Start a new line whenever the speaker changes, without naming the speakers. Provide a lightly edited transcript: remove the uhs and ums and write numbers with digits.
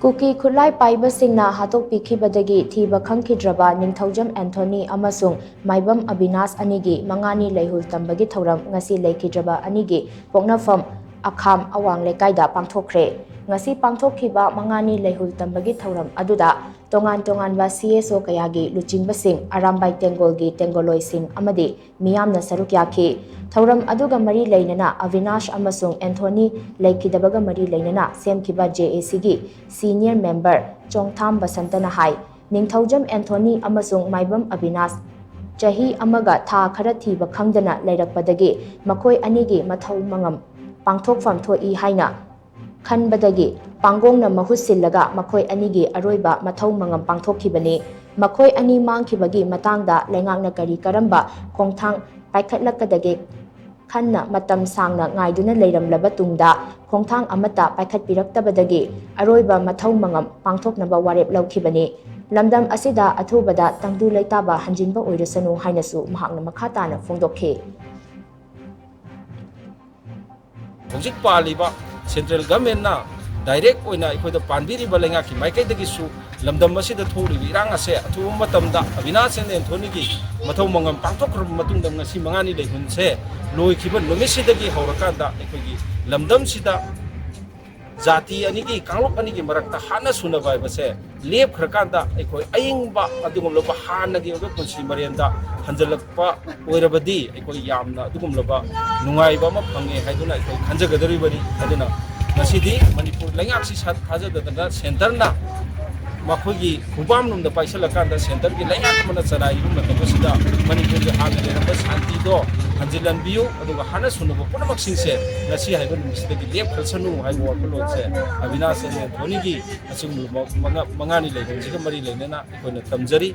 Cookie खुलाई पाइबसिंगना हातोकपिखिबदगी थीबा खंखिद्रबा Ningthoujam Anthony अमसुंग माइबम अविनाश अनिगी मंगानी लेहुल तंबगी थौरम ngasi लेखिद्रबा अनिगी पोक्नफम अखाम अवांग लेकाइदा पांथोखरे ngasi पांथोखिबा मंगानी लेहुल तंबगी थौरम अदुदा तोंगान तोंगानबा CSO कयागी लुचिंगबसिंग अरामबाई टेंगोलगी टेंगोलोइसिंग अमदी मियामना सरुक याखी थौरम अदुगा मरी लेनना अविनाश अमसुंग एंथोनी लेखिदबगा मरी लेनना सेमखिबा JAC गी सीनियर मेंबर चोंगथाम बसंतना हाई निंगथौजम एंथोनी अमसुंग माइबम अविनाश चाही अमगा था खरा थीबा खंगदना लेरकपदगी मखोय अनिगी मथौ मंगम पांथोकफम थोई हाइना खनबदगी पांगोंगना महुत सिल्लगा मखोय अनिगी अरोइबा मथौ मंगम पांथोखिबनी मखोय अनी मांगखिबगी मतांगदा लेंगांगना करी करंबा खोंगथांग पाइखटलकदगे खन्ना मतम सांगना ngaiduna leiramlaba tungda khongthang amata paikhatpiraktabadagi aroiba mathau mangam pangthoknaba warep laukhibani lamdam asida athubada tangdu leitaba hanjinba oirasanu hainasu mahakna makhatana phongdokhe
hojik paliba central government na direct oina ikhoida panbiriba lenga ki maikaidagi su lamdam asida thori irang ase athu matamda Avinash and Anthony gi mathau mangam pangthokra matungda ngasi mangani leihun se loi khiba numisidagi haurakanda ikhogi lamdam sida jati anigi kanglop anigi marakta hana sunaba base lep khrakanda ikhoi ayingba adugum loba hanagi obe punsi marianda hanjalakpa oirabadi ikhoi yamna adugum loba nungaiba ma phange haiduna ikhoi khanjagadari bari aduna nasidi manipur lengaksi sat thajadadana center na मखोगी खुबाम num पाइसलकांदा centre की लैंगाक मन चराई मतबसिदा मणिपुर की हाल लेरब शांति दो हंजिलनबियु अदुगा हाना सुनबो पुनमक सिंसे ngasi हाइबन मिसदगी लेप खलसनु हाइबो वखलोन से Avinash and Dhoni की assume मंगानी लेगम जिगा मरी लेनेना इकोना तमजरी।